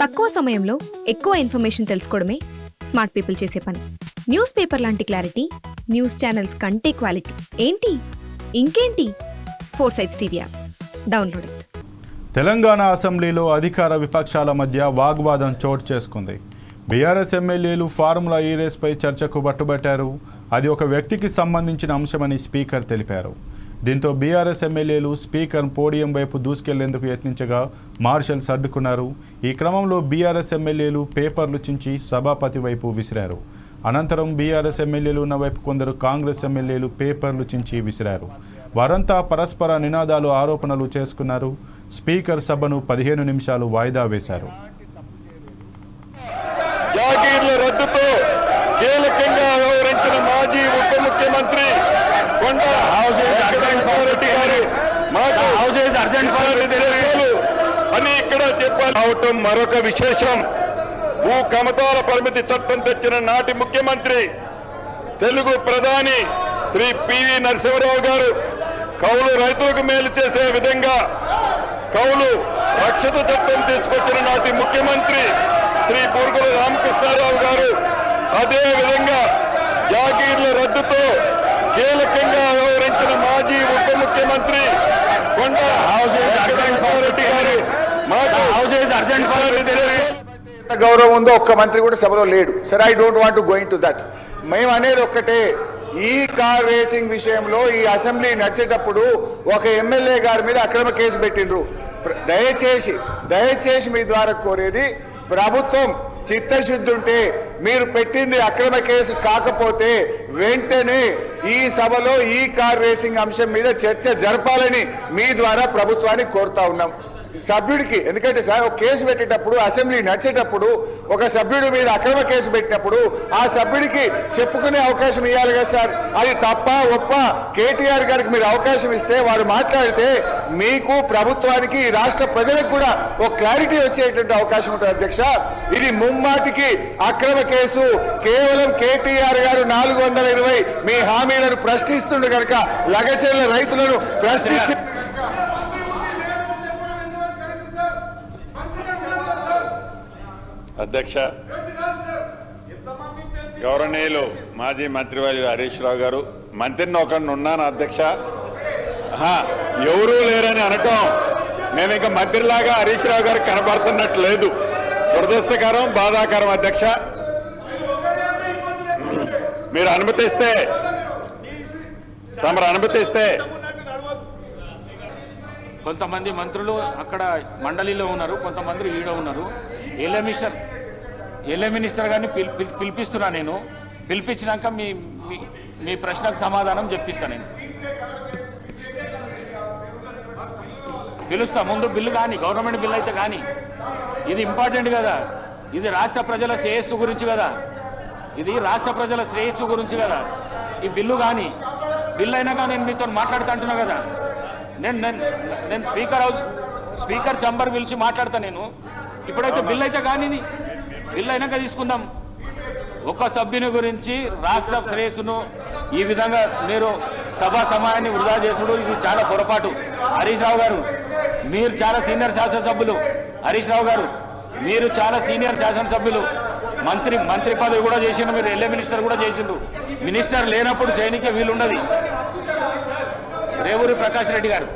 తక్కువ సమయంలో ఎక్కువ ఇన్ఫర్మేషన్ తెలుసుకోవడమే స్మార్ట్ పీపుల్ చేసే పని. న్యూస్ పేపర్ లాంటి క్లారిటీ, న్యూస్ ఛానల్స్ కంటే క్వాలిటీ. ఏంటి ఇంకేంటి? 4 Sides TV app download it. Telangana అసెంబ్లీలో అధికార విపక్షాల మధ్య వాగ్వాదం చోటు చేసుకుంది. బీఆర్ఎస్ ఎమ్మెల్యేలు ఫార్ములా ఈ రేస్పై చర్చకు పట్టుబట్టారు. అది ఒక వ్యక్తికి సంబంధించిన అంశమని స్పీకర్ తెలిపారు. దీంతో బీఆర్ఎస్ ఎమ్మెల్యేలు స్పీకర్ పోడియం వైపు దూసుకెళ్లేందుకు యత్నించగా మార్షల్స్ అడ్డుకున్నారు. ఈ క్రమంలో బీఆర్ఎస్ ఎమ్మెల్యేలు పేపర్లు చించి సభాపతి వైపు విసిరారు. అనంతరం బీఆర్ఎస్ ఎమ్మెల్యేలు ఉన్న వైపు కొందరు కాంగ్రెస్ ఎమ్మెల్యేలు పేపర్లు చించి విసిరారు. వారంతా పరస్పర నినాదాలు, ఆరోపణలు చేసుకున్నారు. స్పీకర్ సభను 15 నిమిషాలు వాయిదా వేశారు. జాగీర్ల రద్దుతో కీలకంగా వ్యవహరించిన మాజీ ఉప ముఖ్యమంత్రి కొండ అని ఇక్కడ చెప్పాలి. మరొక విశేషం, భూ కమతాల పరిమితి చట్టం తెచ్చిన నాటి ముఖ్యమంత్రి తెలుగు ప్రధాని శ్రీ పివి నరసింహరావు గారు కౌలు రైతులకు మేలు చేసే విధంగా కౌలు రక్షిత చట్టం తీసుకొచ్చిన నాటి ముఖ్యమంత్రి శ్రీ బూర్గుల రామకృష్ణారావు గారు అదే విధంగా జాగీర్ల రద్దుతో కీలకంగా వ్యవహరించిన మాజీ ఉప ముఖ్యమంత్రి కొండ గౌరవం ఉందో ఒక్క మంత్రి కూడా సభలో లేడు. సరే, I don't want to going to that. మేము అనేది ఒక్కటే, ఈ కార్ రేసింగ్ విషయంలో ఈ అసెంబ్లీ నడిచేటప్పుడు ఒక ఎమ్మెల్యే గారి మీద అక్రమ కేసు పెట్టిండ్రు. దయచేసి మీ ద్వారా కోరేది, ప్రభుత్వం చిత్తశుద్ధి ఉంటే మీరు పెట్టింది అక్రమ కేసు కాకపోతే వెంటనే ఈ సభలో ఈ కార్ రేసింగ్ అంశం మీద చర్చ జరపాలని మీ ద్వారా ప్రభుత్వాన్ని కోరుతా ఉన్నాం. సభ్యుడికి, ఎందుకంటే సార్ ఒక కేసు పెట్టేటప్పుడు అసెంబ్లీ నడిచేటప్పుడు ఒక సభ్యుడి మీద అక్రమ కేసు పెట్టినప్పుడు ఆ సభ్యుడికి చెప్పుకునే అవకాశం ఇవ్వాలి కదా సార్. అది తప్ప ఒప్ప కేటీఆర్ గారికి మీరు అవకాశం ఇస్తే వారు మాట్లాడితే మీకు, ప్రభుత్వానికి, రాష్ట్ర ప్రజలకు కూడా ఒక క్లారిటీ వచ్చేటువంటి అవకాశం ఉంటుంది అధ్యక్ష. ఇది ముమ్మాటికి అక్రమ కేసు. కేవలం కేటీఆర్ గారు 420 మీ హామీలను ప్రశ్నిస్తుండే కనుక లగచెర్ల రైతులను ప్రశ్నించి అధ్యక్ష, గౌరవనీయులు మాజీ మంత్రివర్యులు హరీష్ రావు గారు, మంత్రిని ఒకరిని ఉన్నాను అధ్యక్ష, ఎవరూ లేరని అనటం నేను ఇంకా మంత్రిలాగా హరీష్ రావు గారు కనబడుతున్నట్టు లేదు. దురదృష్టకరం, బాధాకరం అధ్యక్ష. మీరు అనుమతిస్తే, తమరు అనుమతిస్తే కొంతమంది మంత్రులు అక్కడ మండలిలో ఉన్నారు, కొంతమంది ఈడ ఉన్నారు. ఎల్ఏ మినిస్టర్ గారిని పిలిపిస్తున్నా. నేను పిలిపించినాక మీ ప్రశ్నకు సమాధానం చెప్పిస్తా. నేను పిలుస్తా. ముందు బిల్లు కానీ, గవర్నమెంట్ బిల్లు అయితే కానీ, ఇది ఇంపార్టెంట్ కదా. ఇది రాష్ట్ర ప్రజల శ్రేయస్సు గురించి కదా. ఇది రాష్ట్ర ప్రజల శ్రేయస్సు గురించి కదా ఈ బిల్లు. కానీ బిల్లు అయినాక నేను మీతో మాట్లాడుతా అంటున్నా కదా. నేను స్పీకర్ చంబర్ పిలిచి మాట్లాడతా. నేను ఇప్పుడైతే బిల్ అయితే కానీ, బిల్ అయినాక తీసుకుందాం. ఒక సభ్యుని గురించి రాష్ట్ర శ్రేయస్సును ఈ విధంగా మీరు సభా సమయాన్ని వృధా చేసుడు, ఇది చాలా పొరపాటు. హరీష్ రావు గారు, మీరు చాలా సీనియర్ శాసనసభ్యులు. హరీష్ రావు గారు, మీరు చాలా సీనియర్ శాసనసభ్యులు. మంత్రి పదవి కూడా చేసిండు, మీరు ఎల్ఏ మినిస్టర్ కూడా చేసిండు. మినిస్టర్ లేనప్పుడు చేయనికే వీలుండదు. రేవూరి ప్రకాష్ రెడ్డి గారు.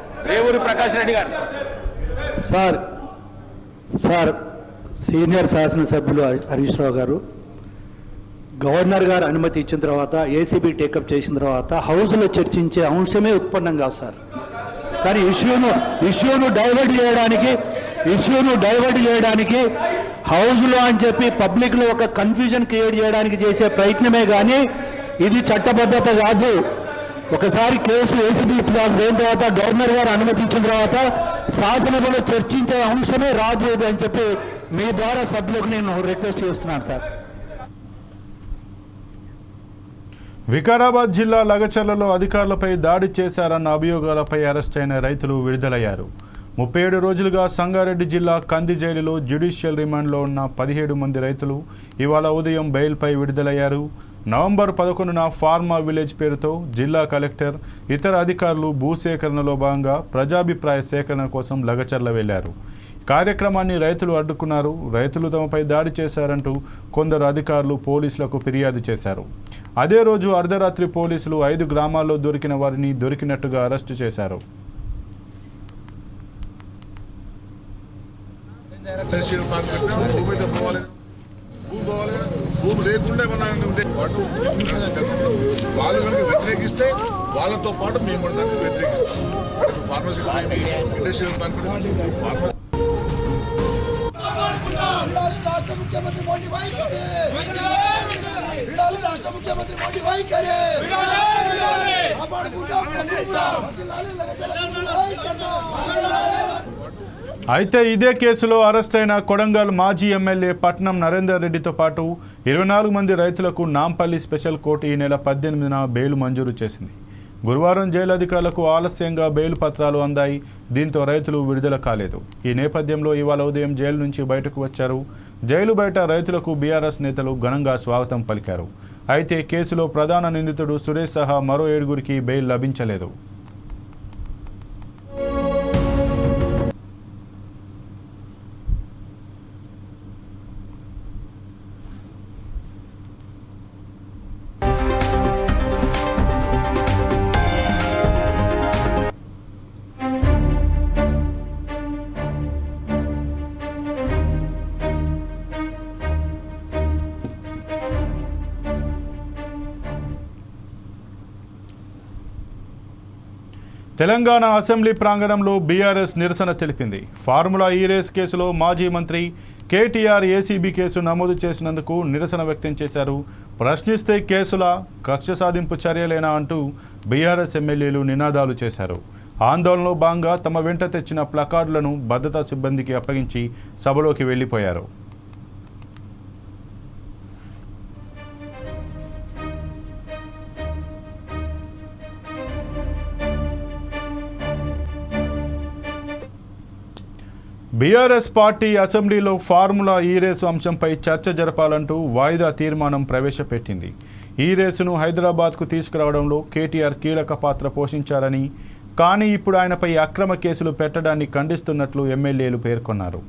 సార్ సీనియర్ శాసనసభ్యులు హరీష్ రావు గారు, గవర్నర్ గారు అనుమతి ఇచ్చిన తర్వాత, ఏసీబీ టేకప్ చేసిన తర్వాత హౌస్లో చర్చించే అంశమే ఉత్పన్నం కాదు సార్. కానీ ఇష్యూను డైవర్ట్ చేయడానికి హౌస్లో అని చెప్పి పబ్లిక్లో ఒక కన్ఫ్యూజన్ క్రియేట్ చేయడానికి చేసే ప్రయత్నమే కానీ ఇది చట్టబద్ధత కాదు. ఒకసారి కేసు ఏసీబీ పోయిన తర్వాత, గవర్నర్ గారు అనుమతి ఇచ్చిన తర్వాత శాసనసభలో చర్చించే అంశమే రాదు అని చెప్పి మీ ద్వారా సభ్యులకు నేను రిక్వెస్ట్ చేస్తున్నాను సార్. వికారాబాద్ జిల్లా లగచర్లలో అధికారులపై దాడి చేశారన్న అభియోగాలపై అరెస్ట్ అయిన రైతులు విడుదలయ్యారు. 37 రోజులుగా సంగారెడ్డి జిల్లా కంది జైలులో జ్యుడిషియల్ రిమాండ్లో ఉన్న 17 మంది రైతులు ఇవాళ ఉదయం బెయిల్పై విడుదలయ్యారు. నవంబర్ 11న ఫార్మా విలేజ్ పేరుతో జిల్లా కలెక్టర్, ఇతర అధికారులు భూసేకరణలో భాగంగా ప్రజాభిప్రాయ సేకరణ కోసం లగచర్ల వెళ్లారు. కార్యక్రమాన్ని రైతులు అడ్డుకున్నారు. రైతులు తమపై దాడి చేశారంటూ కొందరు అధికారులు పోలీసులకు ఫిర్యాదు చేశారు. అదే రోజు అర్ధరాత్రి పోలీసులు 5 గ్రామాల్లో దొరికిన వారిని దొరికినట్టుగా అరెస్టు చేశారు. భూమి లేకుండా ఉండే పాటు వాళ్ళు కనుక వ్యతిరేకిస్తే వాళ్ళతో పాటు మేము కూడా దాన్ని వ్యతిరేకిస్తాం. ఫార్మసీ ఇండస్ట్రియల్ పార్క్ ఫార్మసీ రాష్ట్ర ముఖ్యమంత్రి మోడీ వైఖరి విడాలి రాష్ట్ర ముఖ్యమంత్రి మోడీ వైఖరి అయితే ఇదే కేసులో అరెస్ట్ అయిన కొడంగల్ మాజీ ఎమ్మెల్యే పట్నం నరేందర్ రెడ్డితో పాటు 24 మంది రైతులకు నాంపల్లి స్పెషల్ కోర్టు ఈ నెల 18న బెయిల్ మంజూరు చేసింది. గురువారం జైలు అధికారులకు ఆలస్యంగా బెయిల్ పత్రాలు అందాయి. దీంతో రైతులు విడుదల కాలేదు. ఈ నేపథ్యంలో ఇవాళ ఉదయం జైలు నుంచి బయటకు వచ్చారు. జైలు బయట రైతులకు బీఆర్ఎస్ నేతలు ఘనంగా స్వాగతం పలికారు. అయితే కేసులో ప్రధాన నిందితుడు సురేష్ సహా మరో 7గురికి బెయిల్ లభించలేదు. తెలంగాణ అసెంబ్లీ ప్రాంగణంలో బీఆర్ఎస్ నిరసన తెలిపింది. ఫార్ములా ఈ రేస్ కేసులో మాజీ మంత్రి కేటీఆర్ ఏసీబీ కేసు నమోదు చేసినందుకు నిరసన వ్యక్తం చేశారు. ప్రశ్నిస్తే కేసుల కక్ష సాధింపు చర్యలేనా అంటూ బీఆర్ఎస్ ఎమ్మెల్యేలు నినాదాలు చేశారు. ఆందోళనలో భాగంగా తమ వెంట తెచ్చిన ప్లకార్డులను భద్రతా సిబ్బందికి అప్పగించి సభలోకి వెళ్లిపోయారు. బీఆర్ఎస్ పార్టీ అసెంబ్లీలో ఫార్ములా ఈ రేసు అంశంపై చర్చ జరపాలంటూ వాయిదా తీర్మానం ప్రవేశపెట్టింది. ఈ రేసును హైదరాబాద్కు తీసుకురావడంలో కేటీఆర్ కీలక పాత్ర పోషించారని, కానీ ఇప్పుడు ఆయనపై అక్రమ కేసులు పెట్టడాన్ని ఖండిస్తున్నట్లు ఎమ్మెల్యేలు పేర్కొన్నారు.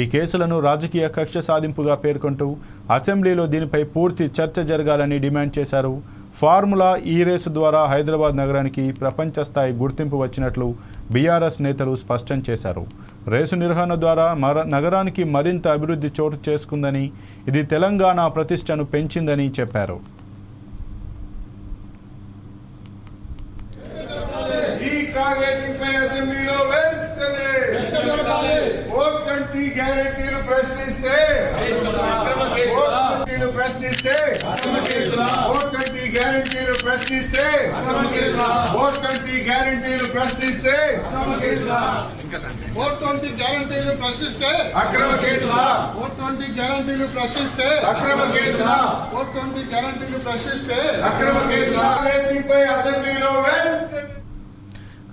ఈ కేసులను రాజకీయ కక్ష సాధింపుగా పేర్కొంటూ అసెంబ్లీలో దీనిపై పూర్తి చర్చ జరగాలని డిమాండ్ చేశారు. ఫార్ములా ఈ రేసు ద్వారా హైదరాబాద్ నగరానికి ప్రపంచ స్థాయి గుర్తింపు వచ్చినట్లు బీఆర్ఎస్ నేతలు స్పష్టం చేశారు. రేసు నిర్వహణ ద్వారా నగరానికి మరింత అభివృద్ధి చోటు చేసుకుందని, ఇది తెలంగాణ ప్రతిష్టను పెంచిందని చెప్పారు.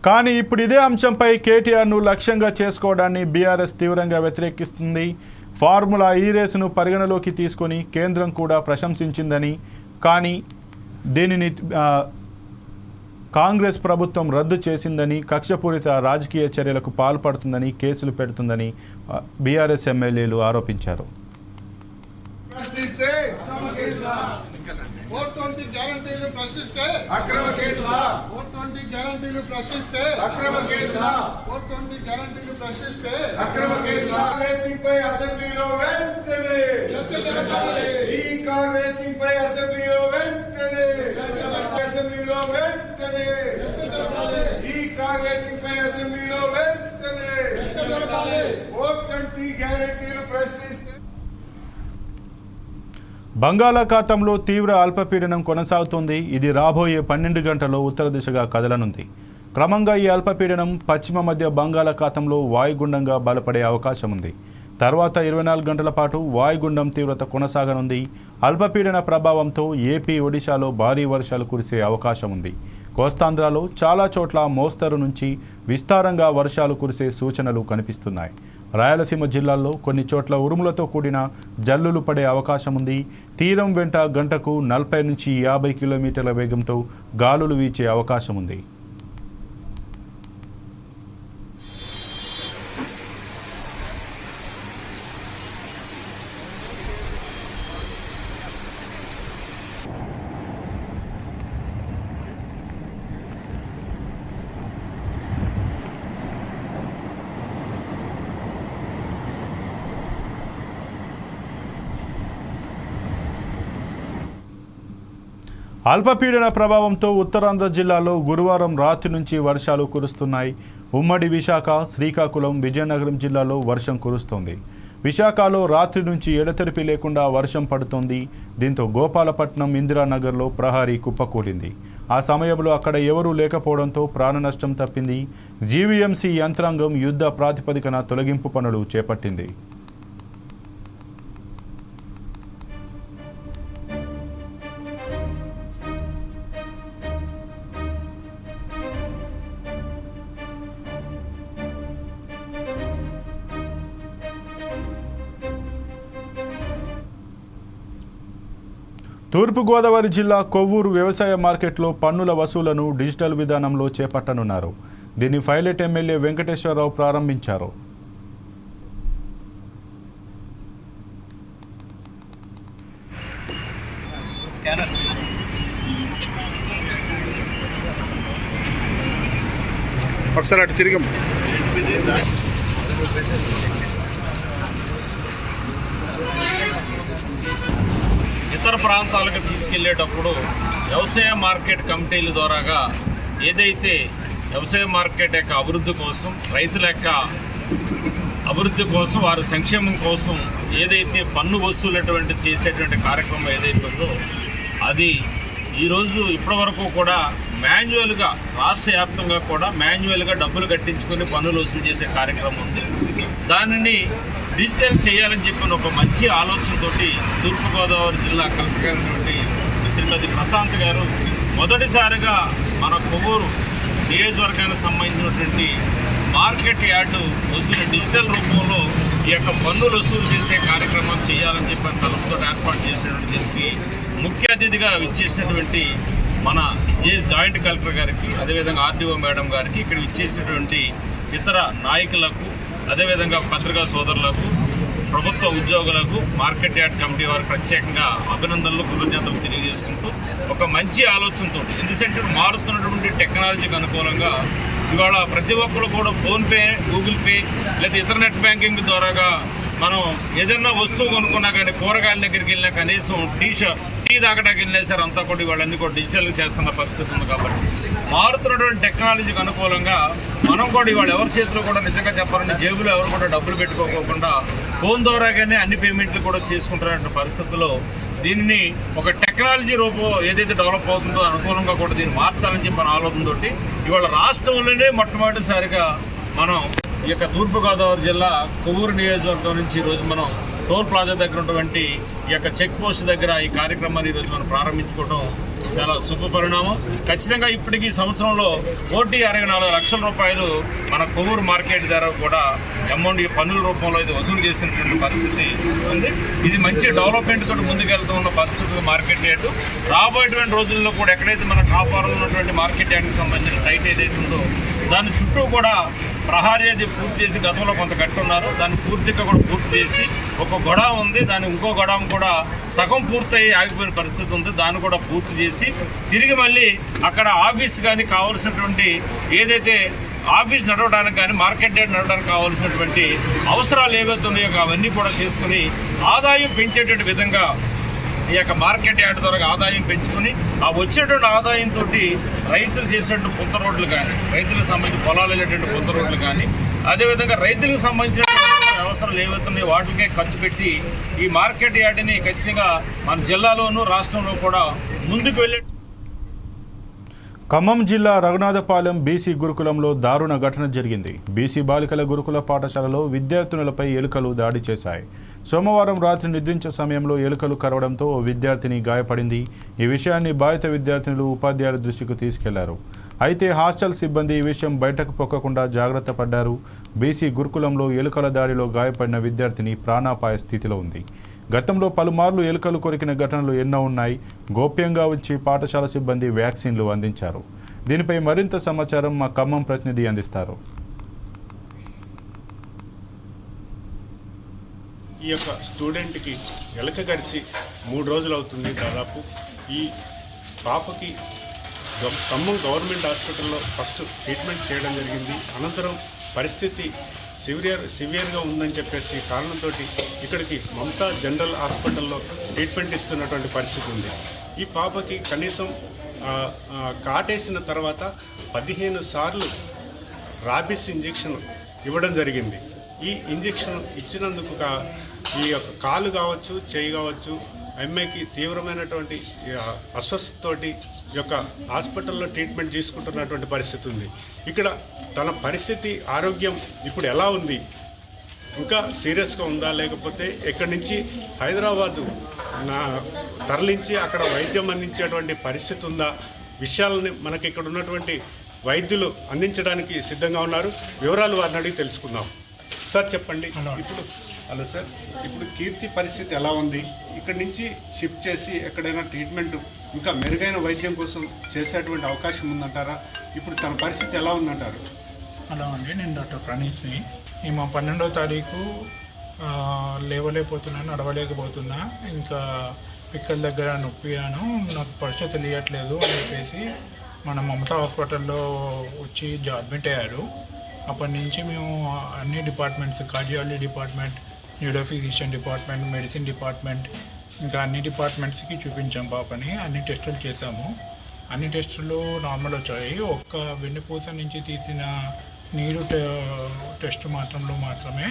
కానీ ఇప్పుడు ఇదే అంశంపై కేటీఆర్ను లక్ష్యంగా చేసుకోవడాన్ని బీఆర్ఎస్ తీవ్రంగా వ్యతిరేకిస్తుంది. ఫార్ములా ఈ రేసును పరిగణలోకి తీసుకొని కేంద్రం కూడా ప్రశంసించిందని, కానీ దీనిని కాంగ్రెస్ ప్రభుత్వం రద్దు చేసిందని, కక్షపూరిత రాజకీయ చర్యలకు పాల్పడుతుందని, కేసులు పెడుతుందని బీఆర్ఎస్ ఎమ్మెల్యేలు ఆరోపించారు. బంగాళాఖాతంలో తీవ్ర అల్పపీడనం కొనసాగుతోంది. ఇది రాబోయే 12 గంటల్లో ఉత్తర దిశగా కదలనుంది. క్రమంగా ఈ అల్పపీడనం పశ్చిమ మధ్య బంగాళాఖాతంలో వాయుగుండంగా బలపడే అవకాశం ఉంది. తర్వాత 24 గంటల పాటు వాయుగుండం తీవ్రత కొనసాగనుంది. అల్పపీడన ప్రభావంతో ఏపీ, ఒడిశాలో భారీ వర్షాలు కురిసే అవకాశం ఉంది. కోస్తాంధ్రలో చాలా చోట్ల మోస్తరు నుంచి విస్తారంగా వర్షాలు కురిసే సూచనలు కనిపిస్తున్నాయి. రాయలసీమ జిల్లాల్లో కొన్ని చోట్ల ఉరుములతో కూడిన జల్లులు పడే అవకాశం ఉంది. తీరం వెంట గంటకు 40 నుంచి 50 కిలోమీటర్ల వేగంతో గాలులు వీచే అవకాశం ఉంది. అల్పపీడన ప్రభావంతో ఉత్తరాంధ్ర జిల్లాలో గురువారం రాత్రి నుంచి వర్షాలు కురుస్తున్నాయి. ఉమ్మడి విశాఖ, శ్రీకాకుళం, విజయనగరం జిల్లాలో వర్షం కురుస్తోంది. విశాఖలో రాత్రి నుంచి ఎడతెరిపి లేకుండా వర్షం పడుతోంది. దీంతో గోపాలపట్నం, ఇందిరానగర్లో ప్రహరీ కుప్పకూలింది. ఆ సమయంలో అక్కడ ఎవరూ లేకపోవడంతో ప్రాణ నష్టం తప్పింది. జీవీఎంసీ యంత్రాంగం యుద్ధ ప్రాతిపదికన తొలగింపు పనులు చేపట్టింది. తూర్పుగోదావరి జిల్లా కొవ్వూరు వ్యవసాయ మార్కెట్లో పన్నుల వసూలను డిజిటల్ విధానంలో చేపట్టనున్నారు. దీన్ని పైలట్ ఎమ్మెల్యే వెంకటేశ్వరరావు ప్రారంభించారు. ఒకసారి అటు తిరిగి ఇతర ప్రాంతాలకు తీసుకెళ్లేటప్పుడు వ్యవసాయ మార్కెట్ కమిటీల ద్వారాగా ఏదైతే వ్యవసాయ మార్కెట్ యొక్క అభివృద్ధి కోసం, రైతుల యొక్క అభివృద్ధి కోసం, వారి సంక్షేమం కోసం ఏదైతే పన్ను వసూలటువంటి చేసేటువంటి కార్యక్రమం ఏదైతే ఉందో అది ఈరోజు ఇప్పటివరకు కూడా మాన్యువల్గా రాష్ట్ర వ్యాప్తంగా కూడా మాన్యువల్గా డబ్బులు కట్టించుకొని పన్నులు వసూలు చేసే కార్యక్రమం ఉంది. దానిని డిజిటల్ చేయాలని చెప్పిన ఒక మంచి ఆలోచనతోటి తూర్పుగోదావరి జిల్లా కలెక్టర్ అయినటువంటి శ్రీమతి ప్రశాంత్ గారు మొదటిసారిగా మన కొవ్వూరు నియోజకవర్గానికి సంబంధించినటువంటి మార్కెట్ యార్డు వసూలు డిజిటల్ రూపంలో ఈ యొక్క పన్నులు వసూలు చేసే కార్యక్రమం చేయాలని చెప్పిన తలుపుతో ఏర్పాటు చేసినటువంటి దీనికి ముఖ్య అతిథిగా ఇచ్చేసినటువంటి మన జాయింట్ కలెక్టర్ గారికి, అదేవిధంగా ఆర్డీఓ మేడం గారికి, ఇక్కడ ఇచ్చేసినటువంటి ఇతర నాయకులకు, అదేవిధంగా పత్రికా సోదరులకు, ప్రభుత్వ ఉద్యోగులకు, మార్కెట్ యార్డ్ కమిటీ వారికి ప్రత్యేకంగా అభినందనలు, కృతజ్ఞతలు తెలియజేసుకుంటూ ఒక మంచి ఆలోచనతో ఎందుకంటే మారుతున్నటువంటి టెక్నాలజీకి అనుకూలంగా ఇవాళ ప్రతి ఒక్కరు కూడా ఫోన్పే, గూగుల్ పే లేదా ఇతర నెట్ బ్యాంకింగ్ ద్వారాగా మనం ఏదైనా వస్తువు కొనుక్కున్నా కానీ, కూరగాయల దగ్గరికి వెళ్ళినా, కనీసం టీ తాగడానికి వెళ్ళినా సరే అంతా కూడా ఇవాళన్నీ కూడా డిజిటల్గా చేస్తున్న పరిస్థితి ఉంది. కాబట్టి మారుతున్నటువంటి టెక్నాలజీకి అనుకూలంగా మనం కూడా ఇవాళ ఎవరి చేతిలో కూడా నిజంగా చెప్పాలంటే జేబులో ఎవరు కూడా డబ్బులు పెట్టుకోకుండా ఫోన్ ద్వారాగానే అన్ని పేమెంట్లు కూడా చేసుకుంటున్న పరిస్థితుల్లో దీనిని ఒక టెక్నాలజీ రూపం ఏదైతే డెవలప్ అవుతుందో అనుకూలంగా కూడా దీన్ని మార్చాలని చెప్పి మన ఆలోచనతోటి ఇవాళ రాష్ట్రంలోనే మొట్టమొదటిసారిగా మనం ఈ యొక్క తూర్పుగోదావరి జిల్లా కొవ్వూరు నియోజకవర్గం నుంచి ఈరోజు మనం టోల్ ప్లాజా దగ్గర ఉన్నటువంటి ఈ యొక్క చెక్ పోస్ట్ దగ్గర ఈ కార్యక్రమాన్ని ఈరోజు మనం ప్రారంభించుకోవడం చాలా శుభ పరిణామం. ఖచ్చితంగా ఇప్పటికీ సంవత్సరంలో 164 లక్షల రూపాయలు మన కొవ్వూరు మార్కెట్ ధర కూడా అమౌంట్ ఈ పన్నుల రూపంలో ఇది వసూలు చేసినటువంటి పరిస్థితి ఉంది. ఇది మంచి డెవలప్మెంట్ తోటి ముందుకెళ్తూ ఉన్న పరిస్థితులు మార్కెట్ యార్డు. రాబోయేటువంటి రోజుల్లో కూడా ఎక్కడైతే మన కాపాడులో ఉన్నటువంటి మార్కెట్ యార్డ్కి సంబంధించిన సైట్ ఏదైతే ఉందో దాని చుట్టూ కూడా ప్రహారీ అది పూర్తి చేసి గతంలో కొంత కట్టున్నారు. దాన్ని పూర్తిగా కూడా పూర్తి చేసి ఒక గొడవ ఉంది, దాని ఇంకో గొడవ కూడా సగం పూర్తయి ఆగిపోయిన పరిస్థితి ఉంది. దాన్ని కూడా పూర్తి చేసి తిరిగి మళ్ళీ అక్కడ ఆఫీస్ కానీ కావాల్సినటువంటి ఏదైతే ఆఫీస్ నడవడానికి కానీ మార్కెట్ యార్డ్ నడవడానికి కావాల్సినటువంటి అవసరాలు ఏవైతే ఉన్నాయో అవన్నీ కూడా చేసుకుని ఆదాయం పెంచేటువంటి విధంగా ఈ యొక్క మార్కెట్ యార్డ్ ద్వారా ఆదాయం పెంచుకుని ఆ వచ్చేటువంటి ఆదాయంతో రైతులు చేసేటువంటి పుంత రోడ్లు కానీ, రైతులకు సంబంధించి పొలాలు వెళ్ళేటువంటి పుంత రోడ్లు కానీ, అదేవిధంగా రైతులకు సంబంధించిన అవసరాలు ఏవైతున్నాయో వాటికే ఖర్చు పెట్టి ఈ మార్కెట్ యార్డ్ని ఖచ్చితంగా మన జిల్లాలోనూ రాష్ట్రంలో కూడా ముందుకు వెళ్ళే. ఖమ్మం జిల్లా రఘునాథపాలెం బీసీ గురుకులంలో దారుణ ఘటన జరిగింది. బీసీ బాలికల గురుకుల పాఠశాలలో విద్యార్థినులపై ఎలుకలు దాడి చేశాయి. సోమవారం రాత్రి నిద్రించే సమయంలో ఎలుకలు కరవడంతో ఓ విద్యార్థిని గాయపడింది. ఈ విషయాన్ని బాధిత విద్యార్థినులు ఉపాధ్యాయుల దృష్టికి తీసుకెళ్లారు. అయితే హాస్టల్ సిబ్బంది ఈ విషయం బయటకు పొక్కకుండా జాగ్రత్త పడ్డారు. బీసీ గురుకులంలో ఎలుకల దాడిలో గాయపడిన విద్యార్థిని ప్రాణాపాయ స్థితిలో ఉంది. గతంలో పలుమార్లు ఎలుకలు కొరికిన ఘటనలు ఎన్నో ఉన్నాయి. గోప్యంగా ఉంచి పాఠశాల సిబ్బంది వ్యాక్సిన్లు అందించారు. దీనిపై మరింత సమాచారం మా ఖమ్మం ప్రతినిధి అందిస్తారు. ఈ యొక్క స్టూడెంట్కి ఎలక గడిచి 3 రోజులు అవుతుంది దాదాపు. ఈ పాపకి ఖమ్మం గవర్నమెంట్ హాస్పిటల్లో ఫస్ట్ ట్రీట్మెంట్ చేయడం జరిగింది. అనంతరం పరిస్థితి సివియర్గా ఉందని చెప్పేసి కారణంతో ఇక్కడికి మమతా జనరల్ హాస్పిటల్లో ట్రీట్మెంట్ ఇస్తున్నటువంటి పరిస్థితి ఉంది. ఈ పాపకి కనీసం కాటేసిన తర్వాత 15 సార్లు రాబిస్ ఇంజెక్షన్ ఇవ్వడం జరిగింది. ఈ ఇంజెక్షన్ ఇచ్చినందుకు ఈ యొక్క కాలు కావచ్చు, చేయి కావచ్చు, అమ్మాయికి తీవ్రమైనటువంటి అస్వస్థతతోటి ఈ యొక్క హాస్పిటల్లో ట్రీట్మెంట్ తీసుకుంటున్నటువంటి పరిస్థితి ఉంది. ఇక్కడ తన పరిస్థితి ఆరోగ్యం ఇప్పుడు ఎలా ఉంది, ఇంకా సీరియస్గా ఉందా, లేకపోతే ఇక్కడి నుంచి హైదరాబాదు తరలించి అక్కడ వైద్యం అందించేటువంటి పరిస్థితి ఉందా, విషయాలని మనకి ఇక్కడ ఉన్నటువంటి వైద్యులు అందించడానికి సిద్ధంగా ఉన్నారు. వివరాలు వారిని అడిగి తెలుసుకుందాం. సార్ చెప్పండి, ఇప్పుడు హలో సార్, ఇప్పుడు కీర్తి పరిస్థితి ఎలా ఉంది? ఇక్కడి నుంచి షిఫ్ట్ చేసి ఎక్కడైనా ట్రీట్మెంట్ ఇంకా మెరుగైన వైద్యం కోసం చేసేటువంటి అవకాశం ఉందంటారా? ఇప్పుడు తన పరిస్థితి ఎలా ఉందంటారు? హలో అండి, నేను డాక్టర్ ప్రణీత్ని. ఈమె 12వ తారీఖు లేవలేకపోతున్నాను, నడవలేకపోతున్నా, ఇంకా పిక్కల దగ్గర నొప్పియాను, నాకు పరిస్థితి తెలియట్లేదు అని చెప్పేసి మన మమతా హాస్పిటల్లో వచ్చి అడ్మిట్ అయ్యారు. అప్పటి నుంచి మేము అన్ని departments, cardiology department, neurophysician department, medicine department, ఇంకా అన్ని డిపార్ట్మెంట్స్కి చూపించాం పాపని. అన్ని టెస్టులు చేసాము. అన్ని టెస్టులు నార్మల్ వచ్చాయి. ఒక్క వెన్నుపూస నుంచి తీసిన నీరు టెస్ట్ మాత్రమే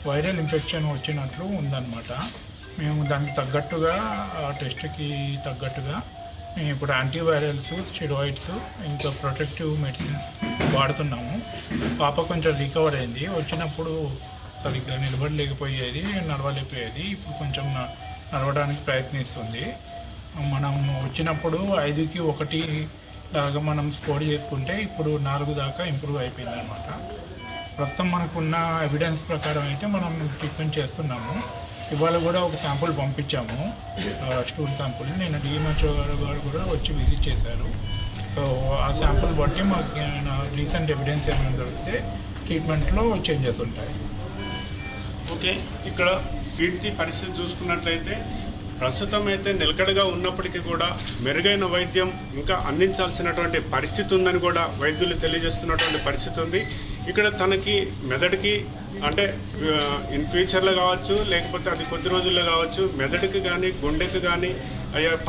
వైరల్ ఇన్ఫెక్షన్ వచ్చినట్లు ఉందన్నమాట. మేము దానికి తగ్గట్టుగా ఆ టెస్ట్కి తగ్గట్టుగా మేము ఇప్పుడు యాంటీవైరల్స్, స్టెరాయిడ్స్, ఇంకా ప్రొటెక్టివ్ మెడిసిన్స్ వాడుతున్నాము. పాప కొంచెం రికవర్ అయింది. వచ్చినప్పుడు సరిగ్గా నిలబడలేకపోయేది, నడవలేకపోయేది. ఇప్పుడు కొంచెం నడవడానికి ప్రయత్నిస్తుంది. మనం వచ్చినప్పుడు 5కి 1 లాగా మనం స్కోర్ చేసుకుంటే ఇప్పుడు 4 దాకా ఇంప్రూవ్ అయిపోయింది అనమాట. ప్రస్తుతం మనకున్న ఎవిడెన్స్ ప్రకారం అయితే మనం ట్రీట్మెంట్ చేస్తున్నాము. ఇవాళ కూడా ఒక శాంపుల్ పంపించాము, స్టూల్ శాంపుల్. నేను డిఎంహెచ్ఓ గారు కూడా వచ్చి విజిట్ చేశారు. సో ఆ శాంపుల్ బట్టి మాకు రీసెంట్ ఎవిడెన్స్ ఏమైనా దొరికితే ట్రీట్మెంట్లో చేంజెస్ ఉంటాయి. ఓకే, ఇక్కడ కీర్తి పరిస్థితి చూసుకున్నట్లయితే ప్రస్తుతం అయితే నిలకడగా ఉన్నప్పటికీ కూడా మెరుగైన వైద్యం ఇంకా అందించాల్సినటువంటి పరిస్థితి ఉందని కూడా వైద్యులు తెలియజేస్తున్నటువంటి పరిస్థితి ఉంది. ఇక్కడ తనకి మెదడుకి అంటే ఇన్ ఫ్యూచర్లో కావచ్చు, లేకపోతే అది కొద్ది రోజుల్లో కావచ్చు, మెదడుకి కానీ గుండెకి కానీ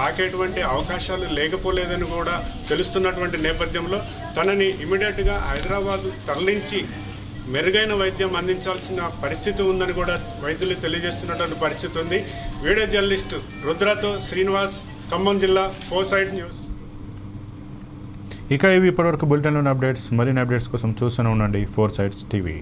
పాకేటువంటి అవకాశాలు లేకపోలేదని కూడా తెలుస్తున్నటువంటి నేపథ్యంలో తనని ఇమీడియట్గా హైదరాబాద్ తరలించి మెరుగైన వైద్యం అందించాల్సిన పరిస్థితి ఉందని కూడా వైద్యులు తెలియజేస్తున్నటువంటి పరిస్థితి ఉంది. వీడియో జర్నలిస్ట్ రుద్రతో శ్రీనివాస్, ఖమ్మం జిల్లా, 4 సైడ్ న్యూస్. ఇక ఇవి ఇప్పటివరకు బులెటిన్లోని అప్డేట్స్. మరిన్ని అప్డేట్స్ కోసం చూస్తూనే ఉండండి 4 సైడ్స్ టీవీ.